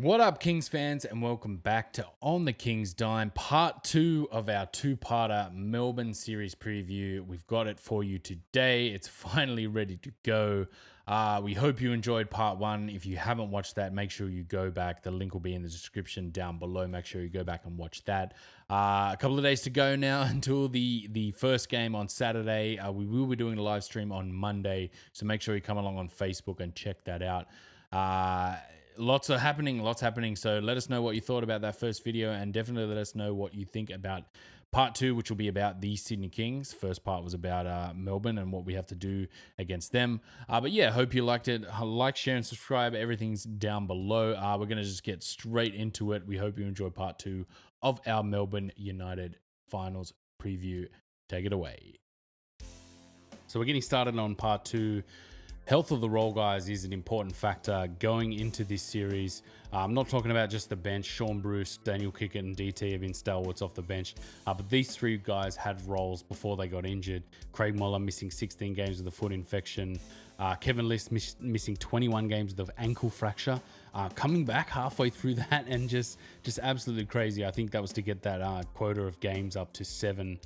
What up, Kings fans, and welcome back to On the King's Dime, part 2 of our two-parter Melbourne series preview. We've got it for you today. It's finally ready to go. We hope you enjoyed part 1. If you haven't watched that, make sure you go back. The link will be in the description down below. Make sure you go back and watch that. A couple of days to go now until the first game on Saturday. We will be doing a live stream on Monday, so make sure you come along on Facebook and check that out. Lots happening. So let us know what you thought about that first video, and definitely let us know what you think about part 2, which will be about the Sydney Kings. First part was about Melbourne and what we have to do against them. But yeah, hope you liked it. Like, share, and subscribe. Everything's down below. We're going to just get straight into it. We hope you enjoy part 2 of our Melbourne United finals preview. Take it away. So we're getting started on part 2. Health of the role guys is an important factor going into this series. I'm not talking about just the bench. Sean Bruce, Daniel Kickett, and DT have been stalwarts off the bench. But these three guys had roles before they got injured. Craig Moller missing 16 games with a foot infection. Kevin List missing 21 games with an ankle fracture. Coming back halfway through that and just absolutely crazy. I think that was to get that quota of games up to 7.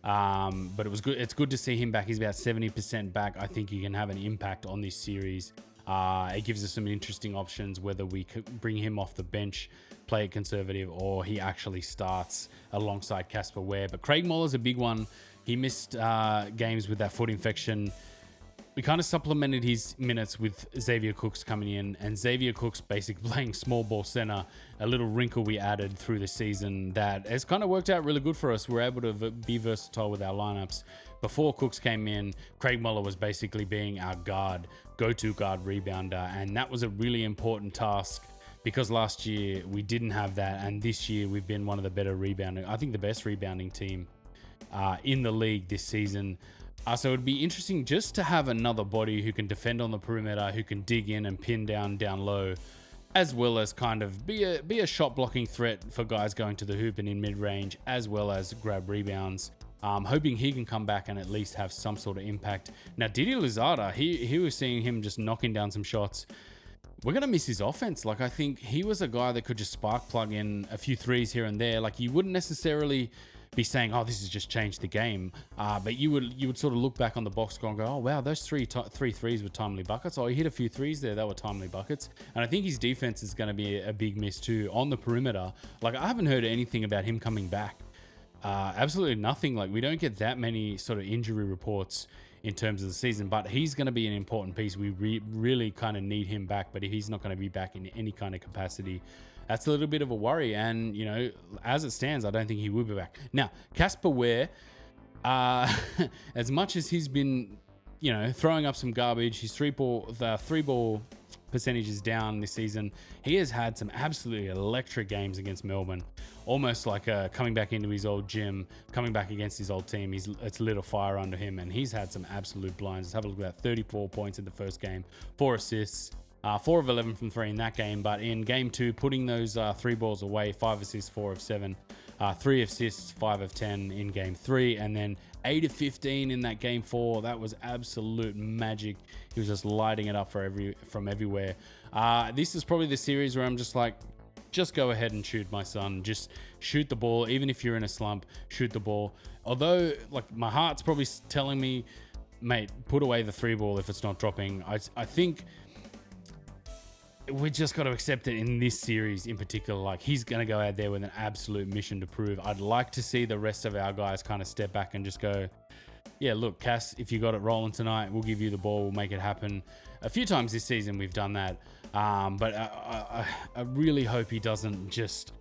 But it was good. It's good to see him back. He's about 70% back. I think he can have an impact on this series. It gives us some interesting options, whether we could bring him off the bench, play it conservative, or he actually starts alongside Casper Ware. But Craig Moller's a big one. He missed games with that foot infection. We kind of supplemented his minutes with Xavier Cooks coming in, and Xavier Cooks basically playing small ball center, a little wrinkle we added through the season that has kind of worked out really good for us. We're able to be versatile with our lineups. Before Cooks came in, Craig Moller was basically being our go-to guard rebounder, and that was a really important task because last year we didn't have that, and this year we've been one of the better rebounding, I think the best rebounding team in the league this season. So it'd be interesting just to have another body who can defend on the perimeter, who can dig in and pin down low, as well as kind of be a shot blocking threat for guys going to the hoop and in mid range, as well as grab rebounds. Hoping he can come back and at least have some sort of impact. Now, Didi Luzada, he was seeing him just knocking down some shots. We're going to miss his offense. Like, I think he was a guy that could just spark plug in a few threes here and there. Like, you wouldn't necessarily be saying, oh, this has just changed the game. But you would sort of look back on the box score and go, oh, wow, those three threes were timely buckets. Oh, he hit a few threes there. That were timely buckets. And I think his defense is going to be a big miss too on the perimeter. Like, I haven't heard anything about him coming back. Absolutely nothing. Like, we don't get that many sort of injury reports in terms of the season, but he's going to be an important piece. We really kind of need him back, but if he's not going to be back in any kind of capacity, that's a little bit of a worry. And, you know, as it stands, I don't think he will be back. Now, Casper Ware, as much as he's been, you know, throwing up some garbage, his three ball percentage is down this season. He has had some absolutely electric games against Melbourne, almost like coming back into his old gym, coming back against his old team. It's lit a fire under him, and he's had some absolute blinds. Let's have a look at that. 34 points in the first game, 4 assists, 4 of 11 from 3 in that game. But in game 2, putting those 3 balls away, 5 assists, 4 of 7, 3 assists, 5 of 10 in game 3, and then 8 of 15 in that game 4. That was absolute magic. He was just lighting it up from everywhere. This is probably the series where I'm just like, just go ahead and shoot, my son. Just shoot the ball. Even if you're in a slump, shoot the ball. Although, like, my heart's probably telling me, mate, put away the 3 ball if it's not dropping. I think we just got to accept it in this series in particular. Like, he's going to go out there with an absolute mission to prove. I'd like to see the rest of our guys kind of step back and just go, yeah, look, Cass, if you got it rolling tonight, we'll give you the ball. We'll make it happen. A few times this season we've done that. But I really hope he doesn't just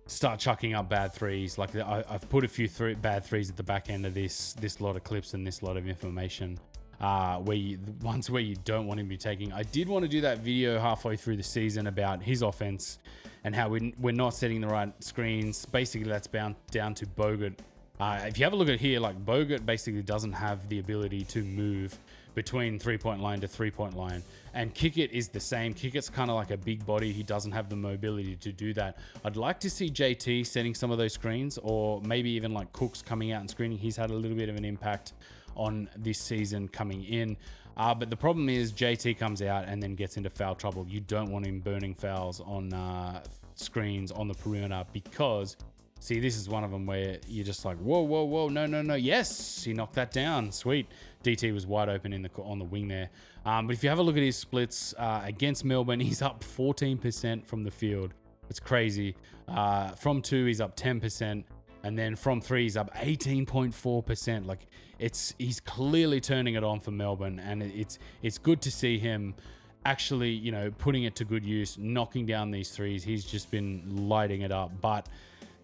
start chucking up bad threes. Like, I've put a few bad threes at the back end of this lot of clips and this lot of information. Where you don't want him to be taking. I did want to do that video halfway through the season about his offense and how we're not setting the right screens. Basically, that's down to Bogut. If you have a look at here, like, Bogut basically doesn't have the ability to move between 3-point line to 3-point line. And Kickett is the same. Kickett's kind of like a big body. He doesn't have the mobility to do that. I'd like to see JT setting some of those screens, or maybe even like Cooks coming out and screening. He's had a little bit of an impact on this season coming in. But the problem is JT comes out and then gets into foul trouble. You don't want him burning fouls on screens on the perimeter, because see, this is one of them where you're just like, whoa, no. Yes, he knocked that down. Sweet. DT was wide open on the wing there. But if you have a look at his splits against Melbourne, he's up 14% from the field. It's crazy. From 2, he's up 10%. And then from 3, he's up 18.4%. Like, he's clearly turning it on for Melbourne, and it's good to see him actually, you know, putting it to good use, knocking down these threes. He's just been lighting it up, but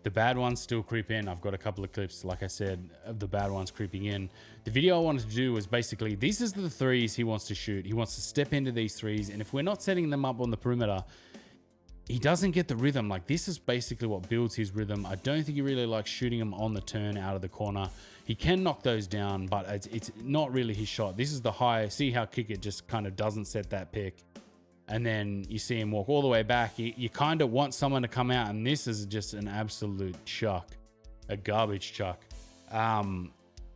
the bad ones still creep in. I've got a couple of clips, like I said, of the bad ones creeping in. The video I wanted to do was basically, these are the threes he wants to shoot. He wants to step into these threes, and if we're not setting them up on the perimeter, he doesn't get the rhythm. Like, this is basically what builds his rhythm. I don't think he really likes shooting them on the turn out of the corner. He can knock those down, but it's not really his shot. This is the high. See how kick it just kind of doesn't set that pick. And then you see him walk all the way back. You kind of want someone to come out, and this is just an absolute chuck, a garbage chuck.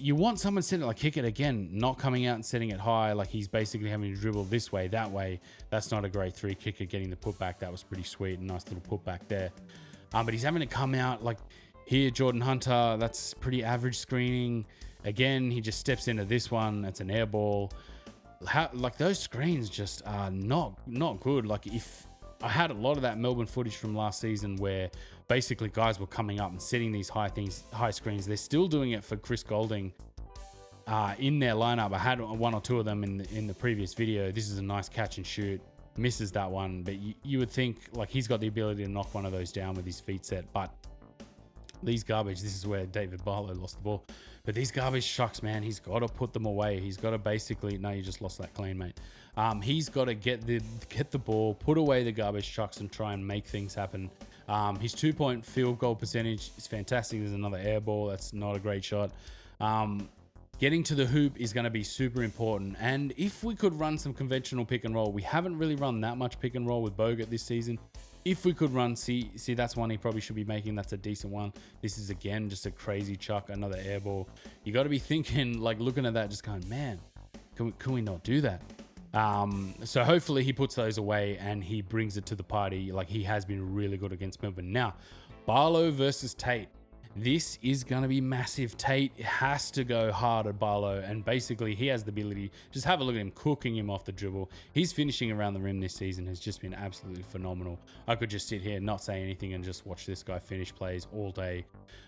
You want someone setting, like, kick it again, not coming out and setting it high. Like, he's basically having to dribble this way, that way. That's not a great 3 kicker. Getting the putback, that was pretty sweet. Nice little putback there. But he's having to come out like here, Jordan Hunter. That's pretty average screening. Again, he just steps into this one. That's an air ball. Like, those screens just are not good. Like, if I had a lot of that Melbourne footage from last season where basically guys were coming up and setting these high screens. They're still doing it for Chris Goulding in their lineup. I had 1 or 2 of them in the previous video. This is a nice catch and shoot. Misses that one, but you would think, like, he's got the ability to knock one of those down with his feet set. But these garbage, this is where David Barlow lost the ball. But these garbage chucks, man, he's got to put them away. He's got to basically, no, you just lost that clean, mate. He's got to get the ball, put away the garbage chucks, and try and make things happen. His 2-point field goal percentage is fantastic. There's another air ball. That's not a great shot. Getting to the hoop is going to be super important. And if we could run some conventional pick and roll, we haven't really run that much pick and roll with Bogut this season. If we could run, see, that's one he probably should be making. That's a decent one. This is, again, just a crazy chuck, another air ball. You got to be thinking, like, looking at that, just going, man, can we not do that? So hopefully he puts those away and he brings it to the party. Like, he has been really good against Melbourne. Now, Barlow versus Tate. This is going to be massive. Tate has to go hard at Barlow, and basically he has the ability. Just have a look at him, cooking him off the dribble. His finishing around the rim this season has just been absolutely phenomenal. I could just sit here, not say anything, and just watch this guy finish plays all day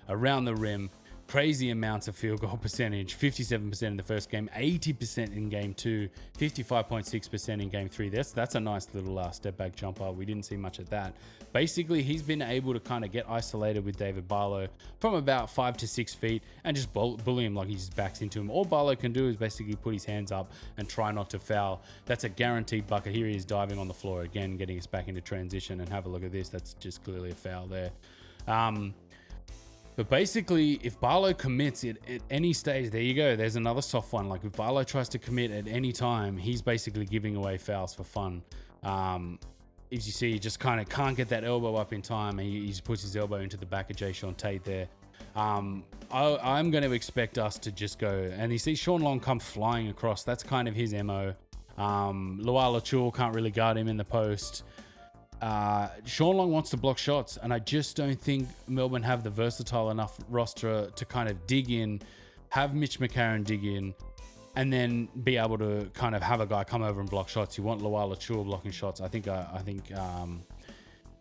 around the rim. Crazy amounts of field goal percentage, 57% in the first game, 80% in game 2, 55.6% in game 3. That's a nice little step back jumper. We didn't see much of that. Basically, he's been able to kind of get isolated with David Barlow from about 5 to 6 feet and just bully him like he just backs into him. All Barlow can do is basically put his hands up and try not to foul. That's a guaranteed bucket. Here he is diving on the floor again, getting us back into transition, and have a look at this. That's just clearly a foul there. But basically, if Barlow commits it at any stage, there you go. There's another soft one. Like, if Barlow tries to commit at any time, he's basically giving away fouls for fun. As you see, he just kind of can't get that elbow up in time. And he just puts his elbow into the back of jae'sean Tate there. I'm going to expect us to just go. And you see Sean Long come flying across. That's kind of his MO. Luala Chul can't really guard him in the post. Sean Long wants to block shots, and I just don't think Melbourne have the versatile enough roster to kind of dig in, have Mitch McCarron dig in, and then be able to kind of have a guy come over and block shots. You want Luala Chul blocking shots. I think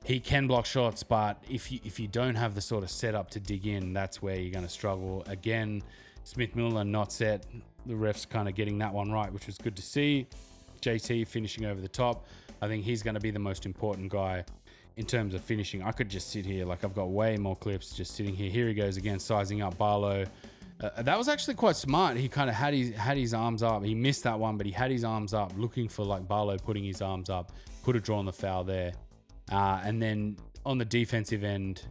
he can block shots, but if you don't have the sort of setup to dig in, that's where you're going to struggle. Again, Smith Miller not set. The refs kind of getting that one right, which was good to see. JT finishing over the top. I think he's going to be the most important guy in terms of finishing. I could just sit here, like, I've got way more clips just sitting here. Here he goes again, sizing up Barlow. That was actually quite smart. He kind of had his arms up. He missed that one, but he had his arms up, looking for, like, Barlow putting his arms up. Could have drawn the foul there. And then on the defensive end,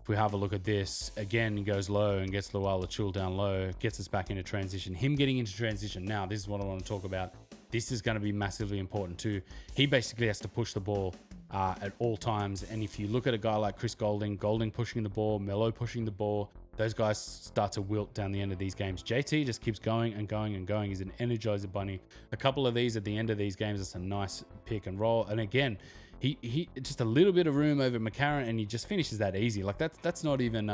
if we have a look at this, again, he goes low and gets Luala Chul down low, gets us back into transition. Him getting into transition now, this is what I want to talk about. This is going to be massively important too. He basically has to push the ball at all times. And if you look at a guy like Chris Golding pushing the ball, Melo pushing the ball, those guys start to wilt down the end of these games. JT just keeps going and going and going. He's an energizer bunny. A couple of these at the end of these games, it's a nice pick and roll. And again, he just a little bit of room over McCarron, and he just finishes that easy. Like that's not even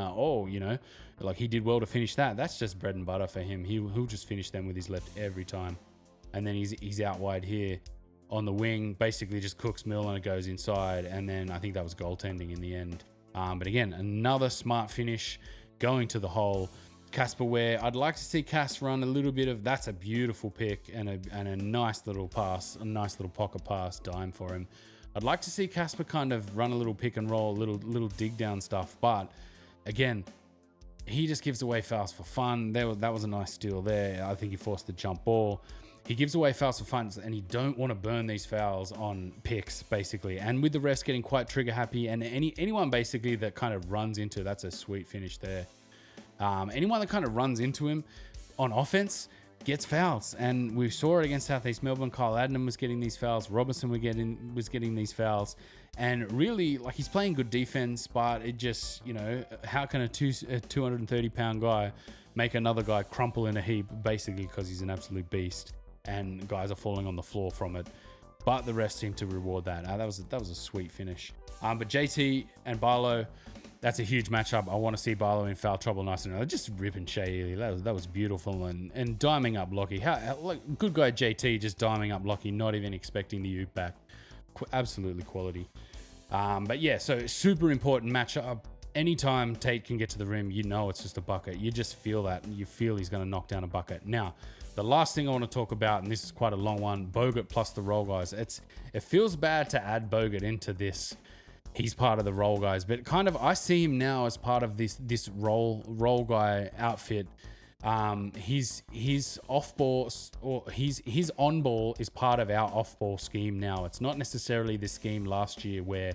like he did well to finish that. That's just bread and butter for him. He'll just finish them with his left every time. And then he's out wide here on the wing, basically just cooks Mill and it goes inside. And then I think that was goaltending in the end. But again, another smart finish going to the hole. Casper Ware, I'd like to see Cass run a little bit of, that's a beautiful pick and a nice little pass, a nice little pocket pass dime for him. I'd like to see Casper kind of run a little pick and roll, little dig down stuff. But again, he just gives away fouls for fun. That was a nice steal there. I think he forced the jump ball. He gives away fouls for fun, and you don't want to burn these fouls on picks, basically. And with the refs getting quite trigger happy, and anyone basically that kind of runs into, that's a sweet finish there. Anyone that kind of runs into him on offense gets fouls, and we saw it against Southeast Melbourne. Kyle Adnam was getting these fouls. Robertson was getting these fouls, and really, like, he's playing good defense, but it just, how can a 230-pound guy make another guy crumple in a heap, basically because he's an absolute beast, and guys are falling on the floor from it. But the refs seem to reward that. That was a sweet finish. But JT and Barlow, that's a huge matchup. I want to see Barlow in foul trouble nice and early. Just ripping Shea Ely. That was beautiful. And diming up Lockie. Good guy JT just diming up Lockie, not even expecting the oop back. Absolutely quality. But yeah, so super important matchup. Anytime Tate can get to the rim, it's just a bucket. You just feel that. You feel he's going to knock down a bucket. Now, the last thing I want to talk about, and this is quite a long one, Bogut plus the roll guys. It feels bad to add Bogut into this. He's part of the roll guys, but kind of I see him now as part of this roll guy outfit. His off ball or his on ball is part of our off ball scheme now. It's not necessarily the scheme last year where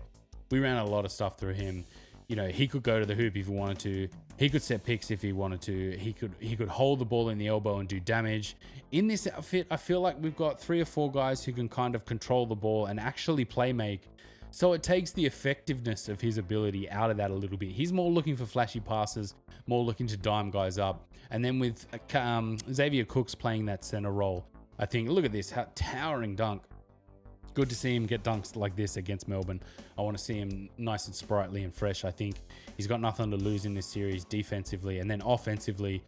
we ran a lot of stuff through him. He could go to the hoop if he wanted to. He could set picks if he wanted to. He could hold the ball in the elbow and do damage. In this outfit, I feel like we've got 3 or 4 guys who can kind of control the ball and actually play make. So it takes the effectiveness of his ability out of that a little bit. He's more looking for flashy passes, more looking to dime guys up. And then with Xavier Cooks playing that center role, I think, look at this, how towering dunk. Good to see him get dunks like this against Melbourne. I want to see him nice and sprightly and fresh. I think he's got nothing to lose in this series defensively. And then offensively,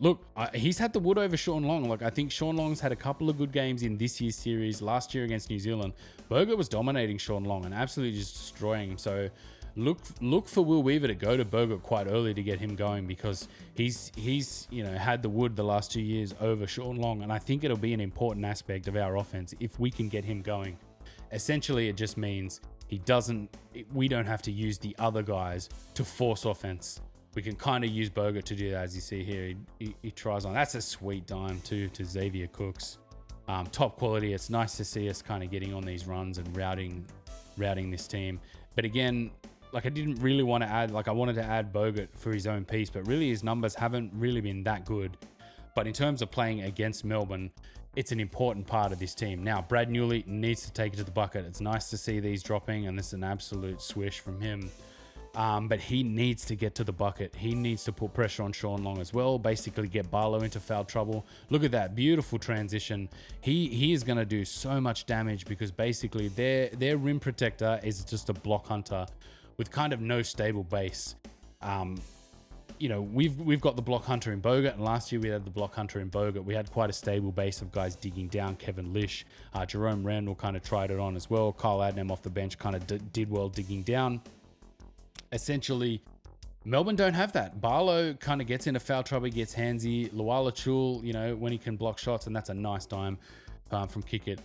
look, he's had the wood over Sean Long. Like, I think Sean Long's had a couple of good games in this year's series. Last year against New Zealand, Bogut was dominating Sean Long and absolutely just destroying him. So look for Will Weaver to go to Bogut quite early to get him going, because he's had the wood the last 2 years over Sean Long, and I think it'll be an important aspect of our offense if we can get him going. Essentially, it just means we don't have to use the other guys to force offense. We can kind of use Bogut to do that, as you see here. He tries on. That's a sweet dime too to Xavier Cooks. Top quality. It's nice to see us kind of getting on these runs and routing this team. But again, like, I didn't really want to add, like, I wanted to add Bogut for his own piece, but really his numbers haven't really been that good. But in terms of playing against Melbourne, it's an important part of this team. Now, Brad Newley needs to take it to the bucket. It's nice to see these dropping, and this is an absolute swish from him. But he needs to get to the bucket. He needs to put pressure on Sean Long as well, basically get Barlow into foul trouble. Look at that beautiful transition. He is going to do so much damage, because basically their rim protector is just a block hunter with kind of no stable base. We've got the block hunter in Bogut, and last year we had the block hunter in Bogut. We had quite a stable base of guys digging down. Kevin Lish, Jerome Randall kind of tried it on as well. Kyle Adnam off the bench kind of did well digging down. Essentially, Melbourne don't have that. Barlow kind of gets into foul trouble, gets handsy. Luala Chul, when he can block shots, and that's a nice dime from Kick It.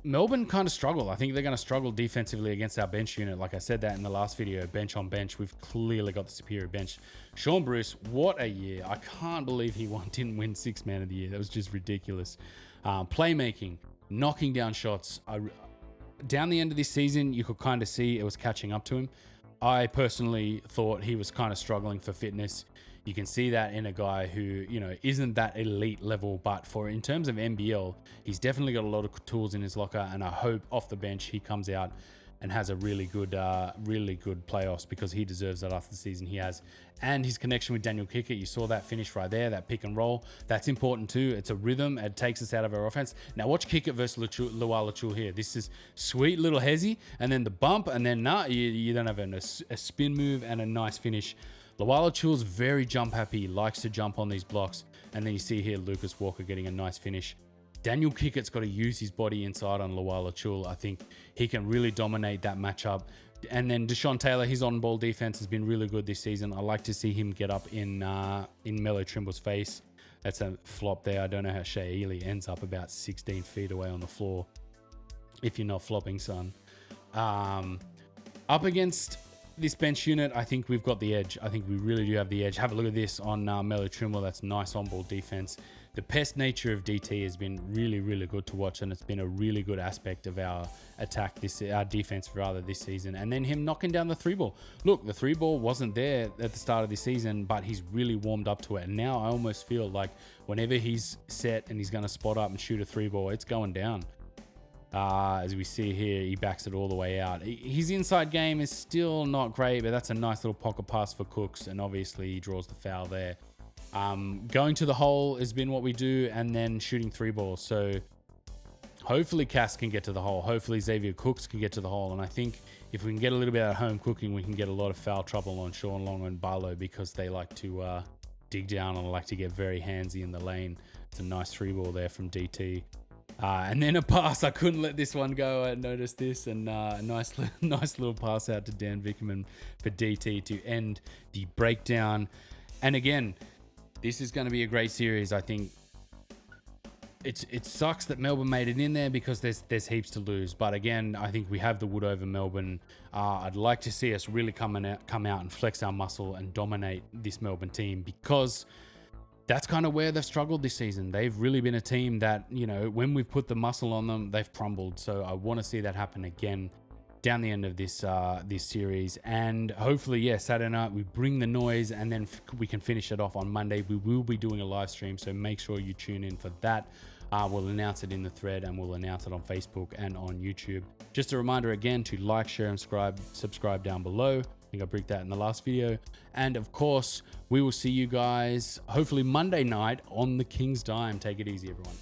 Melbourne kind of struggle. I think they're going to struggle defensively against our bench unit. Like I said that in the last video, bench on bench, we've clearly got the superior bench. Sean Bruce, what a year. I can't believe he didn't win 6th man of the year. That was just ridiculous. Playmaking, knocking down shots. Down the end of this season, you could kind of see it was catching up to him. I personally thought he was kind of struggling for fitness. You can see that in a guy who, you know, isn't that elite level, but for in terms of NBL, he's definitely got a lot of tools in his locker, and I hope off the bench he comes out and has a really good playoffs, because he deserves that after the season he has. And his connection with Daniel Kickett, you saw that finish right there, that pick and roll. That's important too. It's a rhythm. It takes us out of our offense. Now watch Kickett versus Luau Lachul here. This is sweet little hezzy, and then the bump, and then you don't have a spin move and a nice finish. Luau Lachul's very jump happy. He likes to jump on these blocks. And then you see here Lucas Walker getting a nice finish. Daniel Kickett's got to use his body inside on Luau Lachul. I think he can really dominate that matchup. And then Deshaun Taylor, his on-ball defense has been really good this season. I like to see him get up in Melo Trimble's face. That's a flop there. I don't know how Shea Ely ends up about 16 feet away on the floor if you're not flopping, son. Up against this bench unit, I think we've got the edge. I think we really do have the edge. Have a look at this on Melo Trimble. That's nice on-ball defense. The pest nature of DT has been really, really good to watch, and it's been a really good aspect of our attack, our defense rather, this season. And then him knocking down the three ball. Look, the three ball wasn't there at the start of the season, but he's really warmed up to it. And now I almost feel like whenever he's set and he's going to spot up and shoot a three ball, it's going down. As we see here, he backs it all the way out. His inside game is still not great, but that's a nice little pocket pass for Cooks, and obviously he draws the foul there. Going to the hole has been what we do, and then shooting three balls. So hopefully Cass can get to the hole. Hopefully Xavier Cooks can get to the hole. And I think if we can get a little bit at home cooking, we can get a lot of foul trouble on Sean Long and Barlow, because they like to dig down and like to get very handsy in the lane. It's a nice three ball there from DT. And then a pass. I couldn't let this one go. I noticed this, and a nice little pass out to Dan Vickerman for DT to end the breakdown. And again, this is going to be a great series. I think it sucks that Melbourne made it in there, because there's heaps to lose. But again, I think we have the wood over Melbourne. I'd like to see us really come out and flex our muscle and dominate this Melbourne team, because that's kind of where they've struggled this season. They've really been a team that, you know, when we've put the muscle on them, they've crumbled. So I want to see that happen again down the end of this series. And hopefully, Saturday night we bring the noise, and then we can finish it off on Monday. We will be doing a live stream, so make sure you tune in for that. We'll announce it in the thread, and we'll announce it on Facebook and on YouTube. Just a reminder again to like, share, and subscribe down below. I think I bricked that in the last video. And of course, we will see you guys hopefully Monday night on the King's Dime. Take it easy, everyone.